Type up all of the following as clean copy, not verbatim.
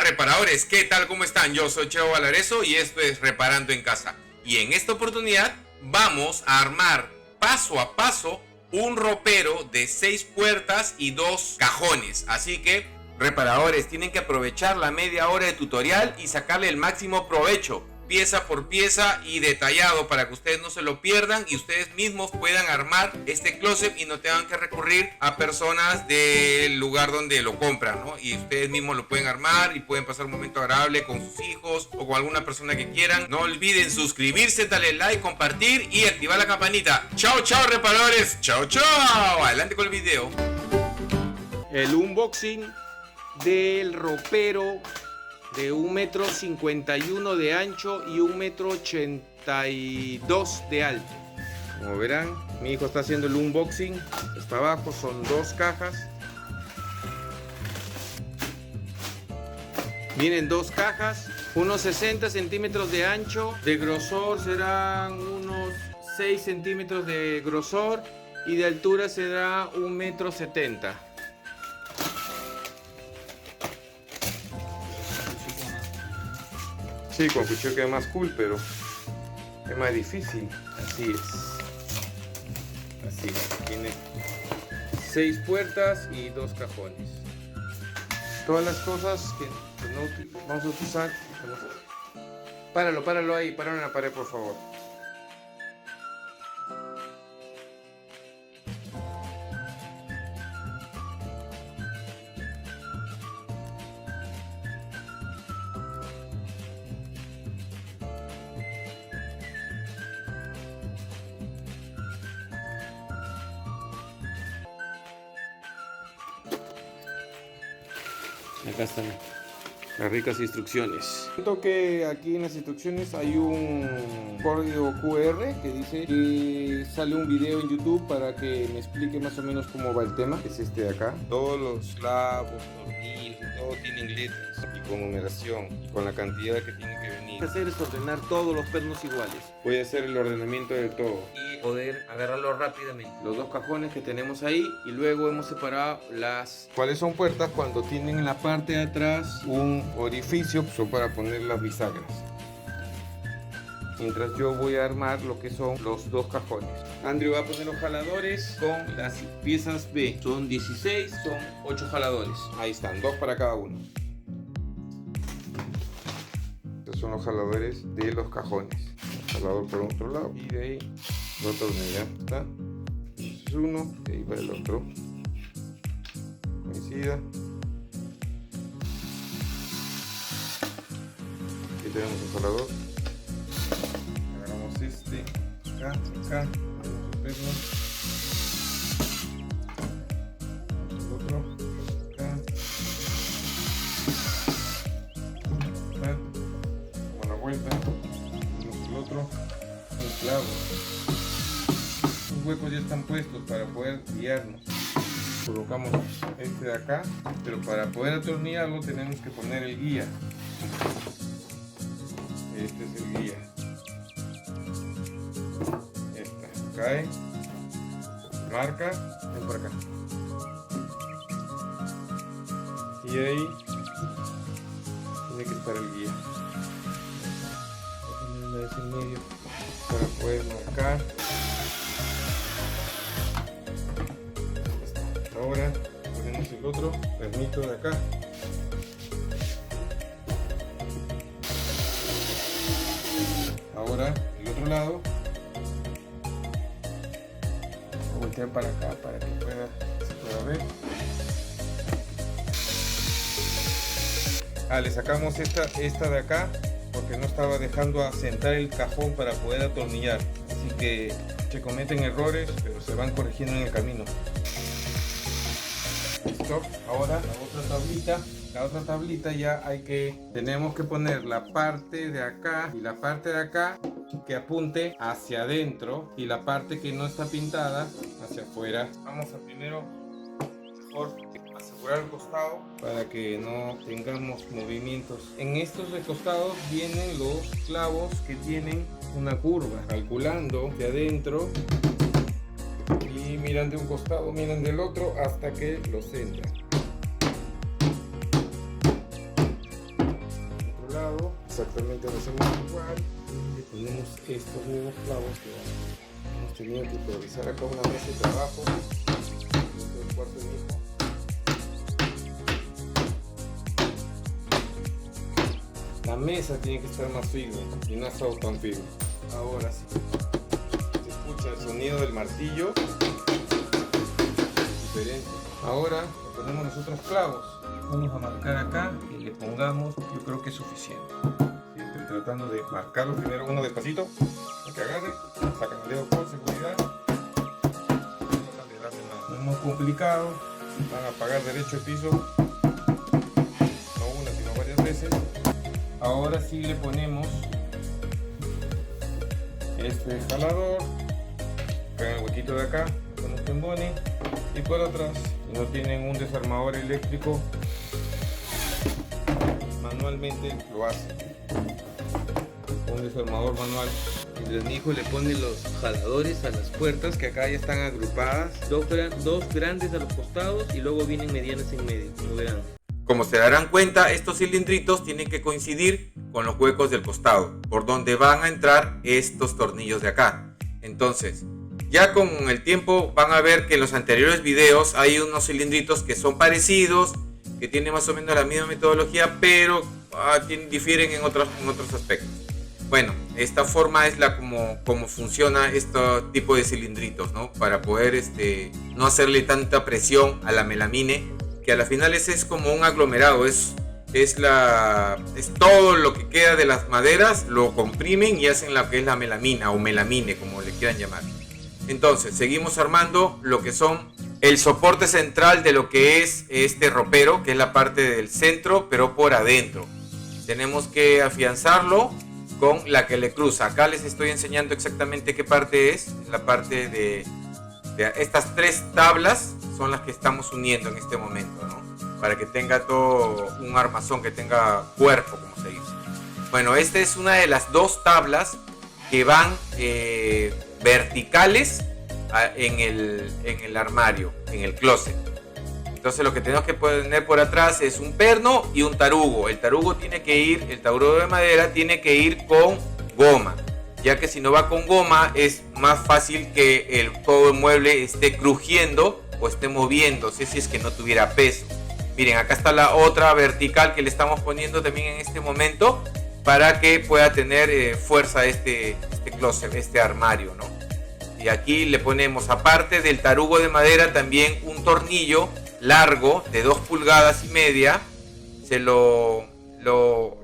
Reparadores, ¿qué tal? ¿Cómo están? Yo soy Cheo Valareso y esto es Reparando en Casa. Y en esta oportunidad vamos a armar paso a paso un ropero de 6 puertas y 2 cajones. Así que, reparadores, tienen que aprovechar la media hora de tutorial y sacarle el máximo provecho, pieza por pieza y detallado, para que ustedes no se lo pierdan y ustedes mismos puedan armar este closet y no tengan que recurrir a personas del lugar donde lo compran, ¿no? Y ustedes mismos lo pueden armar y pueden pasar un momento agradable con sus hijos o con alguna persona que quieran. No olviden suscribirse, darle like, compartir y activar la campanita. Chao, chao, reparadores. Chao, chao. Adelante con el video. El unboxing del ropero de 1,51 m de ancho y 1,82 m de alto. Como verán, mi hijo está haciendo el unboxing. Está abajo, son 2 cajas. Vienen 2 cajas, unos 60 centímetros de ancho, de grosor serán unos 6 centímetros de grosor y de altura será 1,70 m. Sí, con cuchillo queda más cool, pero es más difícil. Así es. Así es. Tiene 6 puertas y 2 cajones. Todas las cosas que no vamos a usar. Páralo ahí, páralo en la pared, por favor. Acá están las ricas instrucciones. Siento que aquí en las instrucciones hay un código QR que dice que sale un video en YouTube para que me explique más o menos cómo va el tema. Es este de acá. Todos los clavos, tornillos, todo tienen letras y con numeración y con la cantidad que tiene que venir. Lo que hacer es ordenar todos los pernos iguales. Voy a hacer el ordenamiento de todo y poder agarrarlo rápidamente. Los 2 cajones que tenemos ahí, y luego hemos separado las... ¿Cuáles son puertas? Cuando tienen en la parte de atrás un orificio, son para poner las bisagras. Mientras yo voy a armar lo que son los 2 cajones. Andrew va a poner los jaladores con las piezas B. Son 16, son 8 jaladores. Ahí están, 2 para cada uno. Estos son los jaladores de los cajones. Un jalador por otro lado y de ahí el otro ya está. Este es uno, de ahí para el otro. Coincida. Aquí tenemos un jalador. Agarramos este, acá, el otro, acá, damos la vuelta, el otro, un clavo. Los huecos ya están puestos para poder guiarnos. Colocamos este de acá, pero para poder atornillarlo tenemos que poner el guía. Este es el guía. Esta cae, marca, ven por acá. Y ahí tiene que estar el guía. Voy a poner una vez en medio para poder marcar. Ahora ponemos el otro pernito de acá. Ahora el otro lado. Voy a voltear para acá para que se pueda ver. Le sacamos esta de acá porque no estaba dejando asentar el cajón para poder atornillar. Así que se cometen errores, pero se van corrigiendo en el camino. Listo. Ahora la otra tablita ya tenemos que poner la parte de acá y la parte de acá que apunte hacia adentro y la parte que no está pintada hacia afuera. Vamos a primero mejor asegurar el costado para que no tengamos movimientos. En estos recostados vienen los clavos que tienen una curva, calculando de adentro y miran de un costado, miran del otro hasta que los centran. Exactamente lo hacemos igual. Le ponemos estos mismos clavos que hemos tenido que improvisar acá una mesa de trabajo. El cuarto mismo. La mesa tiene que estar más firme y no ha estado tan firme. Ahora sí. Se escucha el sonido del martillo. Diferente. Ahora le ponemos los otros clavos. Vamos a marcar acá y le pongamos, yo creo que es suficiente. Siempre tratando de marcarlo primero uno despacito, para que agarre, sacan el dedo con seguridad. No es muy complicado, van a apagar derecho el piso, no una sino varias veces. Ahora sí le ponemos este jalador, acá en el huequito de acá, con un tembone, y por atrás, si no tienen un desarmador eléctrico, manualmente lo hace. Un desarmador manual. Entonces mi hijo le pone los jaladores a las puertas que acá ya están agrupadas. Dos grandes a los costados y luego vienen medianas en medio, como verán. Como se darán cuenta, estos cilindritos tienen que coincidir con los huecos del costado, por donde van a entrar estos tornillos de acá. Entonces, ya con el tiempo van a ver que en los anteriores videos hay unos cilindritos que son parecidos, que tienen más o menos la misma metodología, pero difieren en otros aspectos. Bueno, esta forma es como funciona este tipo de cilindritos, ¿no? Para poder no hacerle tanta presión a la melamine, que a la final es como un aglomerado, es todo lo que queda de las maderas, lo comprimen y hacen lo que es la melamina o melamine, como le quieran llamar. Entonces, seguimos armando lo que son el soporte central de lo que es este ropero, que es la parte del centro, pero por adentro. Tenemos que afianzarlo con la que le cruza. Acá les estoy enseñando exactamente qué parte es. La parte de estas tres tablas son las que estamos uniendo en este momento, ¿no? Para que tenga todo un armazón, que tenga cuerpo, como se dice. Bueno, esta es una de las dos tablas que van verticales en el armario, en el closet. Entonces lo que tenemos que poner por atrás es un perno y un tarugo. El tarugo de madera tiene que ir con goma, ya que si no va con goma es más fácil que todo el mueble esté crujiendo o esté moviéndose si es que no tuviera peso. Miren, acá está la otra vertical que le estamos poniendo también en este momento para que pueda tener fuerza este closet, este armario, ¿no? Y aquí le ponemos, aparte del tarugo de madera, también un tornillo largo de 2,5 pulgadas. Se lo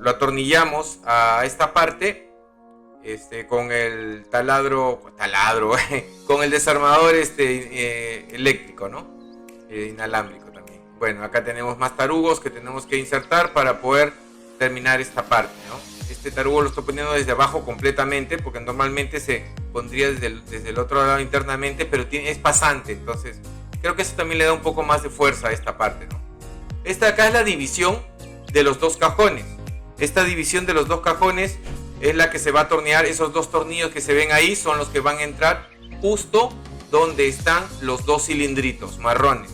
atornillamos a esta parte con el taladro con el desarmador eléctrico, ¿no? Inalámbrico también. Bueno, acá tenemos más tarugos que tenemos que insertar para poder terminar esta parte, ¿no? Este tarugo lo estoy poniendo desde abajo completamente, porque normalmente se pondría desde el otro lado internamente, pero es pasante, entonces creo que eso también le da un poco más de fuerza a esta parte, ¿no? Esta de acá es la división de los dos cajones. Esta división de los dos cajones es la que se va a atornillar. Esos dos tornillos que se ven ahí son los que van a entrar justo donde están los dos cilindritos marrones.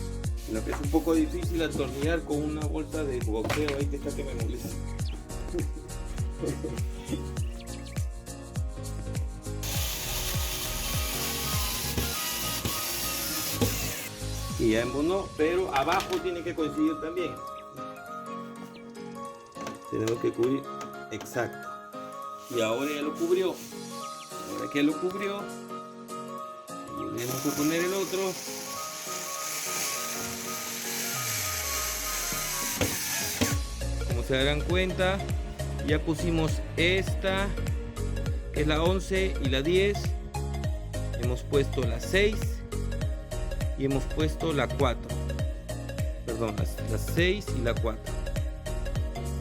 Lo que es un poco difícil atornillar con una bolsa de boxeo ahí que está que me molesta. Y ya embonó, pero abajo tiene que coincidir también. Tenemos que cubrir, exacto. Y ahora ya lo cubrió. Ahora que lo cubrió, volvemos a poner el otro. Como se darán cuenta, ya pusimos esta, que es la 11 y la 10. Hemos puesto la 6 y hemos puesto la 4. Perdón, la 6 y la 4.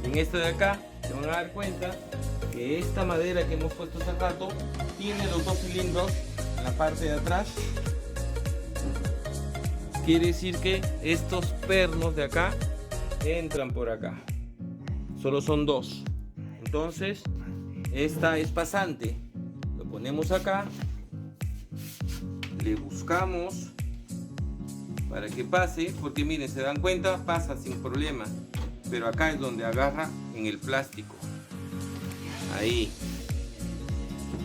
En esta de acá se van a dar cuenta que esta madera que hemos puesto hace rato tiene los dos cilindros en la parte de atrás. Quiere decir que estos pernos de acá entran por acá. Solo son dos. Entonces, esta es pasante. Lo ponemos acá. Le buscamos para que pase, porque miren, se dan cuenta, pasa sin problema. Pero acá es donde agarra en el plástico. Ahí.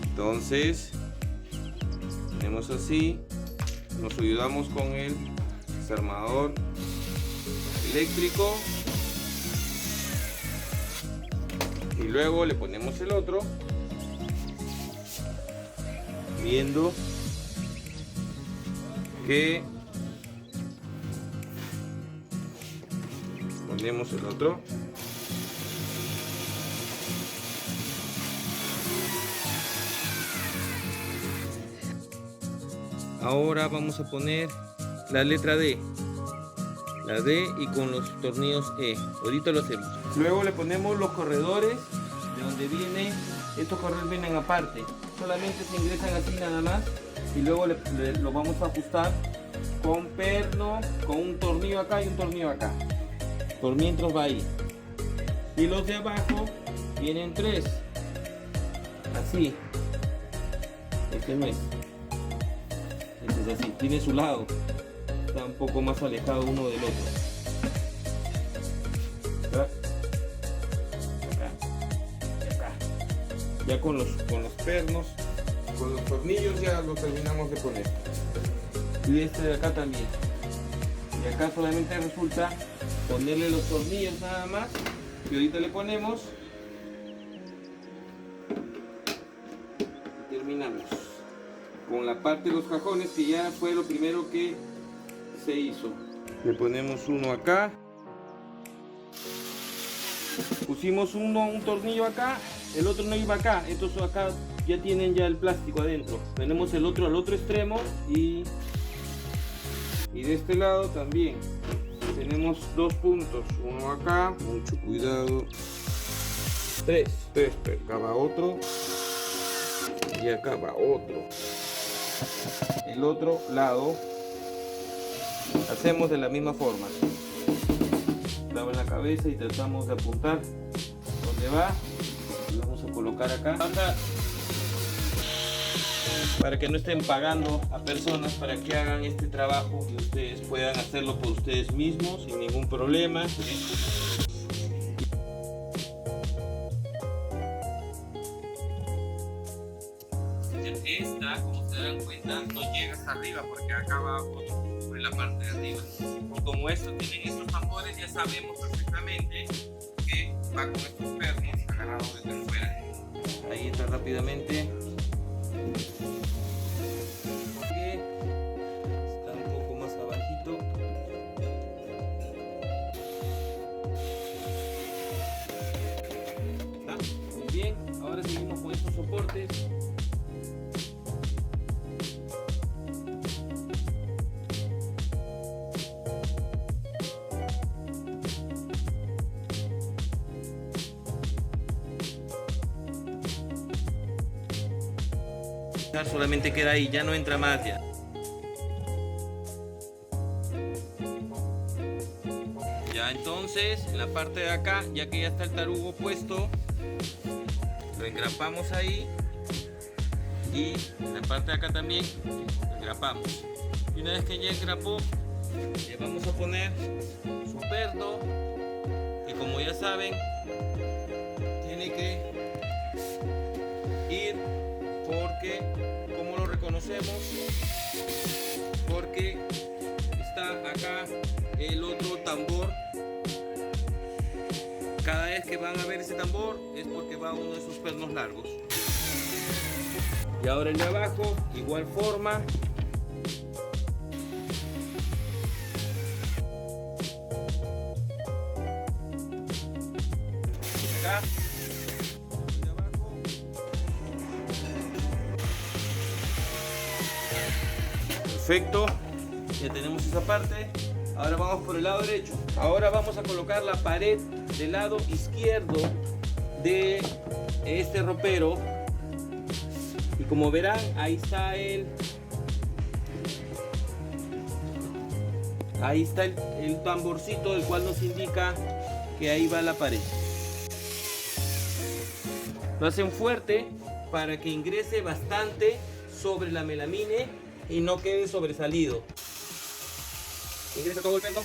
Entonces tenemos así, nos ayudamos con el desarmador eléctrico y luego le ponemos el otro, viendo que ponemos el otro. Ahora vamos a poner la letra D. La D y con los tornillos E. Ahorita lo hacemos. Luego le ponemos los corredores de donde viene. Estos corredores vienen aparte. Solamente se ingresan así nada más. Y luego lo vamos a ajustar con perno, con un tornillo acá y un tornillo acá. Por mientras va ahí. Y los de abajo vienen 3. Así. Este no es. Este es así. Tiene su lado. Está un poco más alejado uno del otro. Acá. Acá. Y acá. Ya con los pernos, con los tornillos ya lo terminamos de poner. Y este de acá también. Y acá solamente resulta ponerle los tornillos nada más. Y ahorita le ponemos. Y terminamos con la parte de los cajones, que ya fue lo primero que se hizo. Le ponemos uno acá. Pusimos un tornillo acá, el otro no iba acá, entonces acá ya tienen ya el plástico adentro. Tenemos el otro al otro extremo y de este lado también tenemos 2 puntos, uno acá, mucho cuidado, 3, acá va otro y acá va otro. El otro lado hacemos de la misma forma. Damos la cabeza y tratamos de apuntar donde va. Y vamos a colocar acá para que no estén pagando a personas para que hagan este trabajo y ustedes puedan hacerlo por ustedes mismos sin ningún problema. Esta, como se dan cuenta, no llega hasta arriba porque acá va por la parte de arriba. Y como estos tienen estos tambores, ya sabemos perfectamente que va con estos pernos agarrados desde fuera. Ahí entra rápidamente. Porque está un poco más abajito. ¿Está? Muy bien. Ahora seguimos con estos soportes. Solamente queda ahí, ya no entra más ya. Ya entonces, en la parte de acá, ya que ya está el tarugo puesto, lo engrapamos ahí. Y en la parte de acá también lo engrapamos. Y una vez que ya engrapó, le vamos a poner su perno, que como ya saben, tiene que ir porque, como lo reconocemos, porque está acá el otro tambor. Cada vez que van a ver ese tambor es porque va uno de esos pernos largos. Y ahora el de abajo, igual forma. Acá. Perfecto, ya tenemos esa parte. Ahora vamos por el lado derecho. Ahora vamos a colocar la pared del lado izquierdo de este ropero. Y como verán, ahí está el tamborcito, el cual nos indica que ahí va la pared. Lo hacen fuerte para que ingrese bastante sobre la melamine y no quede sobresalido. Ingresa todo el pelo.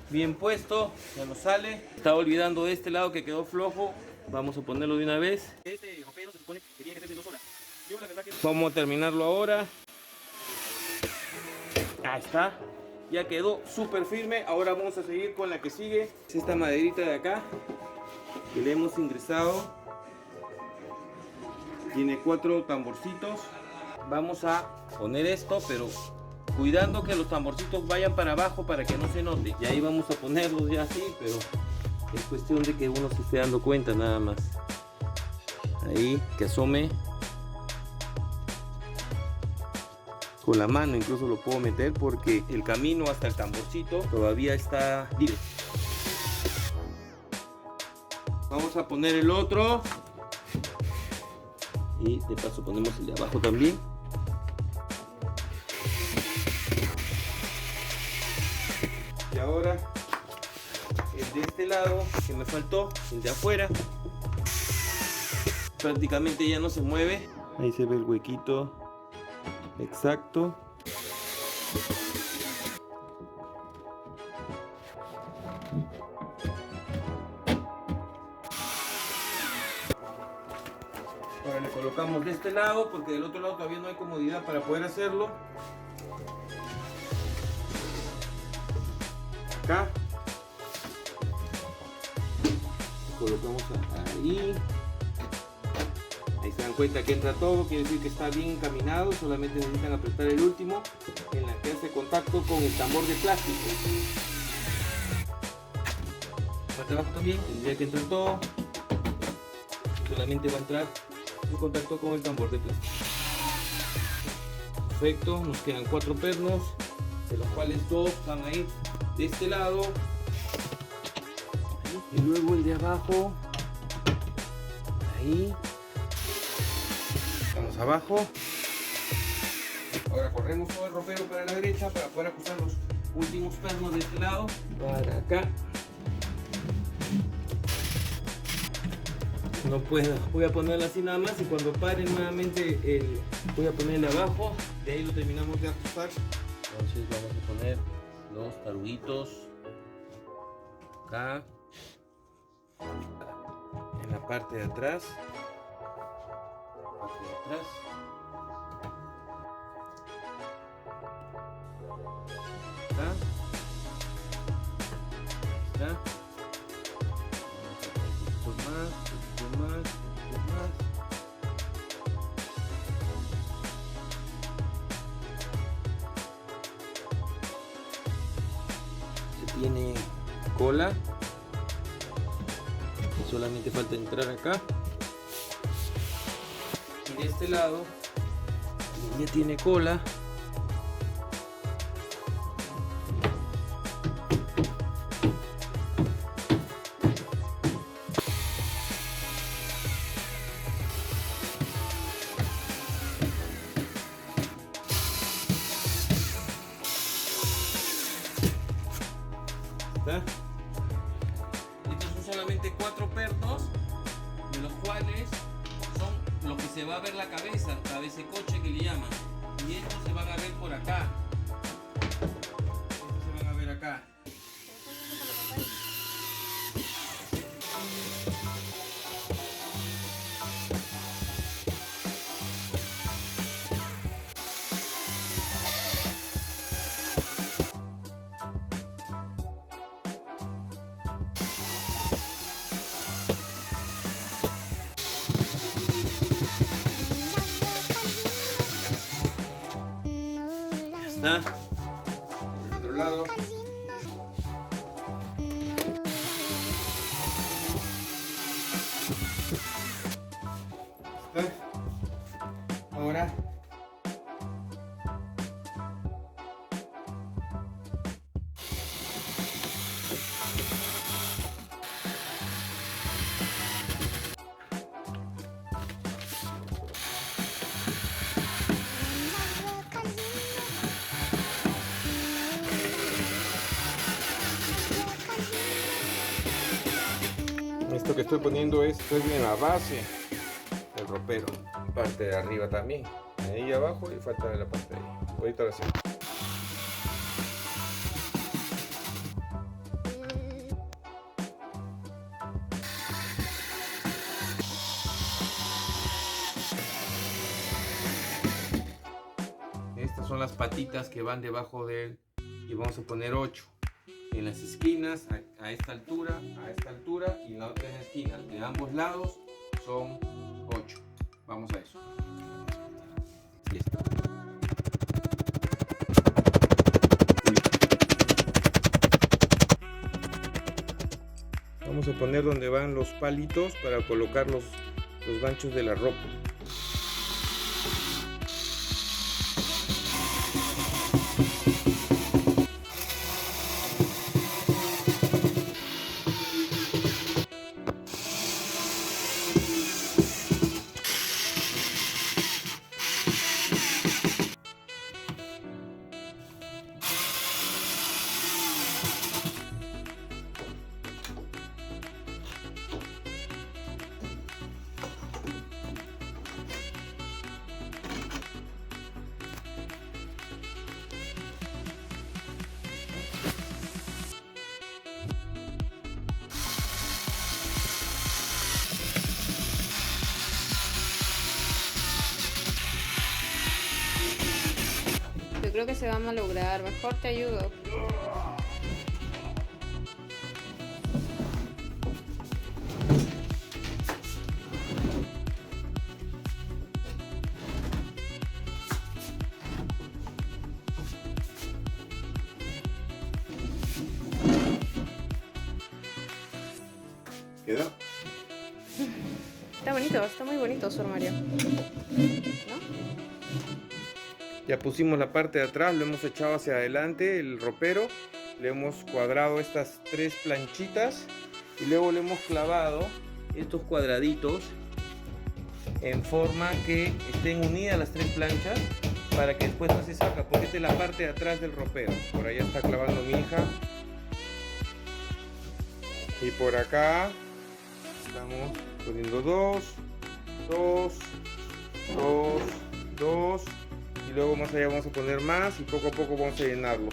Bien puesto, ya no sale. Estaba olvidando de este lado que quedó flojo. Vamos a ponerlo de una vez. Este ropero se supone que tiene que ser de 2 horas. Vamos a terminarlo ahora. Ahí está. Ya quedó súper firme. Ahora vamos a seguir con la que sigue. Es esta maderita de acá que le hemos ingresado. Tiene 4 tamborcitos. Vamos a poner esto, pero cuidando que los tamborcitos vayan para abajo para que no se note. Y ahí vamos a ponerlos ya así, pero es cuestión de que uno se esté dando cuenta nada más. Ahí, que asome. Con la mano incluso lo puedo meter porque el camino hasta el tamborcito todavía está libre. Vamos a poner el otro. Y de paso ponemos el de abajo también. Y ahora el de este lado que me faltó, el de afuera. Prácticamente ya no se mueve. Ahí se ve el huequito. Exacto. Ahora le colocamos de este lado porque del otro lado todavía no hay comodidad para poder hacerlo. Acá. Colocamos ahí. Ahí se dan cuenta que entra todo, quiere decir que está bien encaminado, solamente necesitan apretar el último en la que hace contacto con el tambor de plástico. Parte abajo también, tendría que entrar todo, solamente va a entrar en contacto con el tambor de plástico. Perfecto, nos quedan 4 pernos, de los cuales 2 van a ir de este lado, y luego el de abajo, ahí. Vamos abajo. Ahora corremos todo el ropero para la derecha para poder ajustar los últimos pernos de este lado para acá. No puedo, voy a ponerlo así nada más y cuando pare nuevamente voy a ponerle abajo. De ahí lo terminamos de ajustar. Entonces vamos a poner los taruguitos acá en la parte de atrás. Atrás. Acá. Está. Un poquito más, un poquito más, un poquito más. Se tiene cola. Solamente falta entrar acá. De este lado ya tiene cola. ¿Está? Estos son solamente 4 pernos, de los cuales son lo que se va a ver la cabeza coche que le llaman, y estos se van a ver por acá. Estos se van a ver acá. ¿Está? Por el otro lado. ¿Está? Ahora. Esto que estoy poniendo es en la base del ropero, parte de arriba también, ahí abajo y falta de la parte de ahí. Ahorita lo hacemos. son las patitas que van debajo de él, y vamos a poner 8 en las esquinas, a esta altura y en la otra esquina, de ambos lados son 8. Vamos a eso. Listo. Vamos a poner donde van los palitos para colocar los ganchos de la ropa. Yo creo que se va a malograr, mejor te ayudo. ¿Quedó? Está bonito, está muy bonito su armario. ¿No? Ya pusimos la parte de atrás, lo hemos echado hacia adelante, el ropero, le hemos cuadrado estas 3 planchitas y luego le hemos clavado estos cuadraditos en forma que estén unidas las 3 planchas para que después no se saca, porque esta es la parte de atrás del ropero. Por allá está clavando mi hija y por acá estamos poniendo 2, 2 y luego más allá vamos a poner más y poco a poco vamos a llenarlo,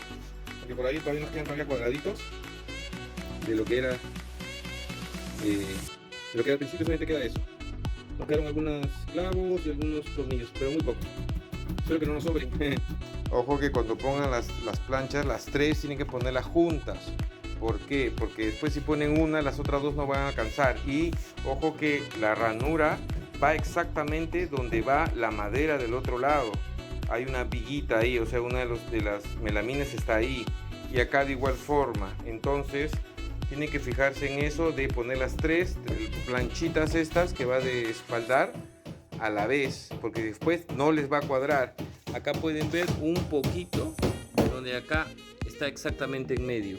porque por ahí todavía nos quedan todavía cuadraditos de lo que era al principio. Solamente queda eso, nos quedaron algunos clavos y algunos tornillos, pero muy poco. Espero que no nos sobren. Ojo que cuando pongan las planchas, las 3 tienen que ponerlas juntas. ¿Por qué? Porque después si ponen una, las otras 2 no van a alcanzar. Y ojo que la ranura va exactamente donde va la madera del otro lado. Hay una viguita ahí, o sea, una de las melamines está ahí. Y acá de igual forma. Entonces tienen que fijarse en eso de poner las 3 planchitas estas que va de espaldar a la vez, porque después no les va a cuadrar. Acá pueden ver un poquito donde acá está exactamente en medio.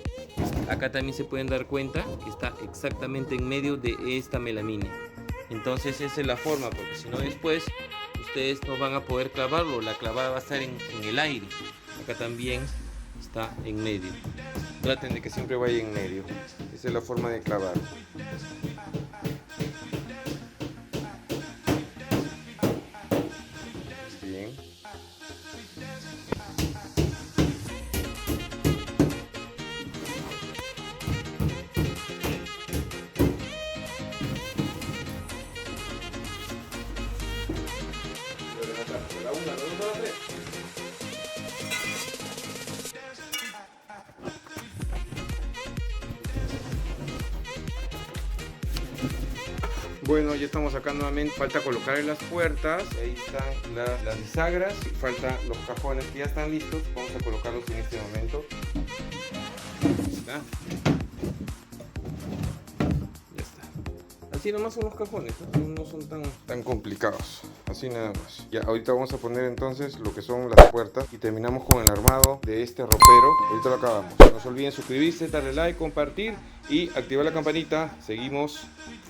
Acá también se pueden dar cuenta que está exactamente en medio de esta melamina. Entonces esa es la forma, porque si no después ustedes no van a poder clavarlo. La clavada va a estar en el aire. Acá también está en medio. Traten de que siempre vaya en medio. Esa es la forma de clavar. Bien. Bueno, ya estamos acá nuevamente, falta colocar en las puertas, ahí están las bisagras, faltan los cajones que ya están listos, vamos a colocarlos en este momento. ¿Está? Ya está. Así nomás son los cajones, no son tan complicados, así nada más. Ya, ahorita vamos a poner entonces lo que son las puertas y terminamos con el armado de este ropero. Ahorita lo acabamos. No se olviden suscribirse, darle like, compartir y activar la campanita. Seguimos.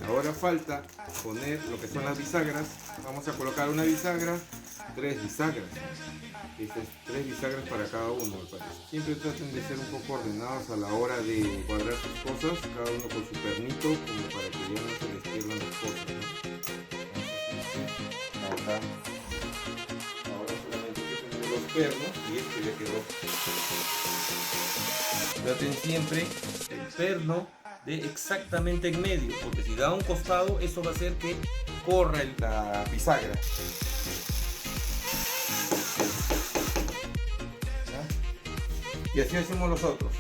Ahora falta poner lo que son las bisagras. Vamos a colocar una bisagra, 3 bisagras. Estas 3 bisagras para cada uno, me parece. Siempre traten de ser un poco ordenados a la hora de cuadrar sus cosas, cada uno con su pernito, como para que ya no se les pierdan las cosas, ¿no? Acá. Ahora solamente hay que tener los pernos y esto ya quedó. Traten siempre el perno de exactamente en medio, porque si da a un costado, eso va a hacer que corra la bisagra. Y así hacemos los otros.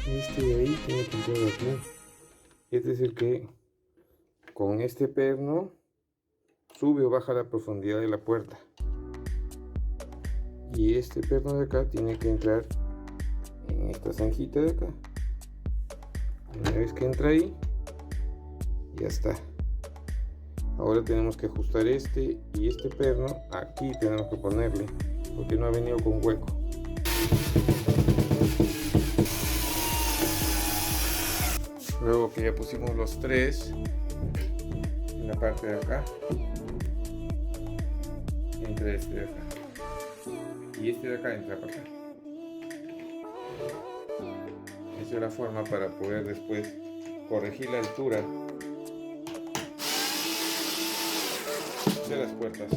Este de ahí tiene que entrar aquí. Este es el que con este perno sube o baja la profundidad de la puerta. Y este perno de acá tiene que entrar en esta zanjita de acá. Una vez que entra ahí, ya está. Ahora tenemos que ajustar este y este perno. Aquí tenemos que ponerle, porque no ha venido con hueco. Luego que ya pusimos los tres en la parte de acá, entra este de acá. Y este de acá entra para acá. Esa es la forma para poder después corregir la altura de las puertas.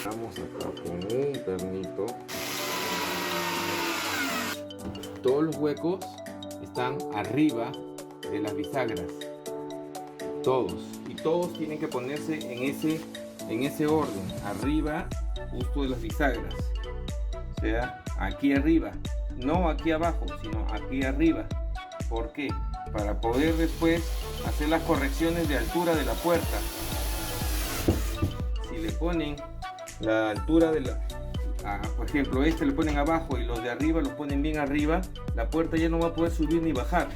Vamos acá con un pernito. Todos los huecos están arriba de las bisagras. Todos. Y todos tienen que ponerse en ese orden. Arriba, justo de las bisagras. O sea, aquí arriba. No aquí abajo, sino aquí arriba. ¿Por qué? Para poder después hacer las correcciones de altura de la puerta. Si le ponen la altura de la... por ejemplo, este le ponen abajo y los de arriba los ponen bien arriba, la puerta ya no va a poder subir ni bajar,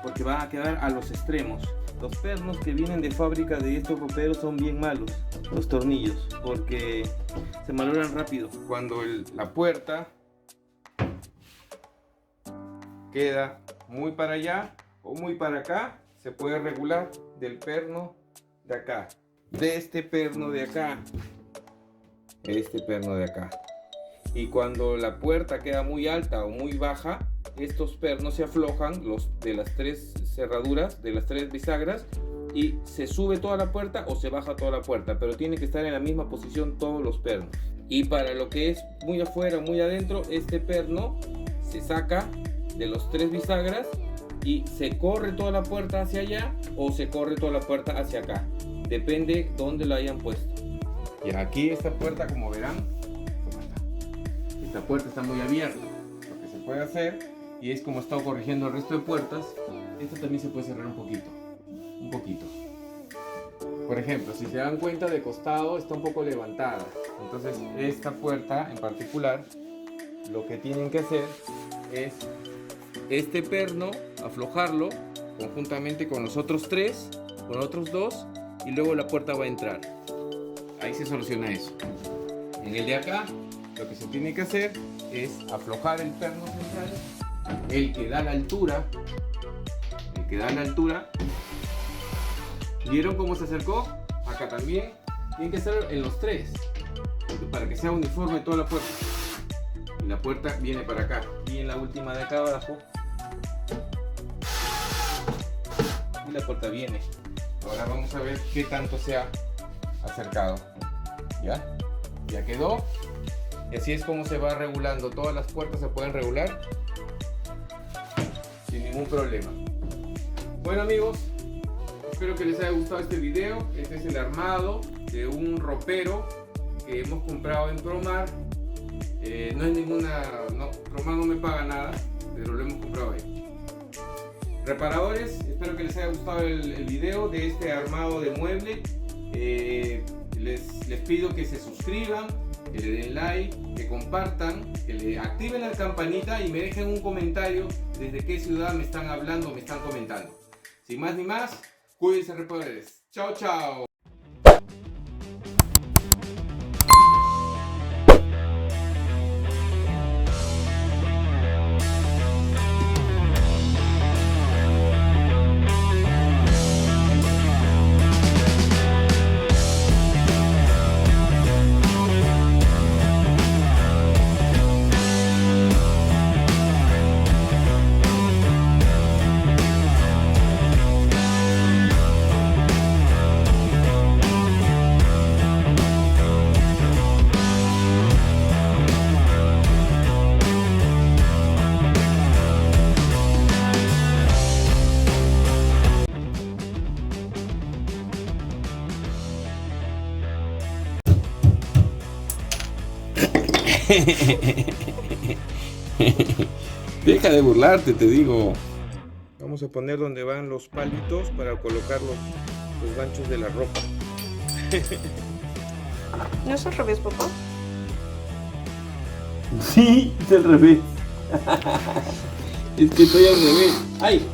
porque van a quedar a los extremos. Los pernos que vienen de fábrica de estos roperos son bien malos, los tornillos, porque se malogran rápido. Cuando la puerta queda muy para allá o muy para acá, se puede regular del perno de acá, de este perno de acá, este perno de acá. Y cuando la puerta queda muy alta o muy baja, estos pernos se aflojan, los de las tres cerraduras, de las tres bisagras, y se sube toda la puerta o se baja toda la puerta, pero tiene que estar en la misma posición todos los pernos. Y para lo que es muy afuera, muy adentro, este perno se saca de los tres bisagras y se corre toda la puerta hacia allá o se corre toda la puerta hacia acá. Depende dónde lo hayan puesto. Y aquí esta puerta, como verán, esta puerta está muy abierta. Lo que se puede hacer, y es como he estado corrigiendo el resto de puertas, esta también se puede cerrar un poquito. Un poquito. Por ejemplo, si se dan cuenta, de costado está un poco levantada. Entonces esta puerta en particular, lo que tienen que hacer es este perno, aflojarlo conjuntamente con los otros tres, con otros dos, y luego la puerta va a entrar. Ahí se soluciona eso. En el de acá, lo que se tiene que hacer es aflojar el perno central, el que da la altura, ¿Vieron cómo se acercó? Acá también. Tiene que ser en los tres, para que sea uniforme toda la puerta. Y la puerta viene para acá. Y en la última de acá abajo, y la puerta viene. Ahora vamos a ver qué tanto se ha acercado. Ya quedó. Y así es como se va regulando. Todas las puertas se pueden regular sin ningún problema. Bueno, amigos, espero que les haya gustado este video. Este es el armado de un ropero que hemos comprado en Promar. No es ninguna... Promar no me paga nada, pero lo hemos comprado ahí. Reparadores, espero que les haya gustado el video de este armado de mueble. Les pido que se suscriban, que le den like, que compartan, que le activen la campanita y me dejen un comentario desde qué ciudad me están hablando o me están comentando. Sin más ni más, cuídense, reparadores. Chao, chao. Deja de burlarte, te digo. Vamos a poner donde van los palitos para colocar los ganchos de la ropa. ¿No es al revés, papá? Sí, es al revés. Es que estoy al revés. ¡Ay!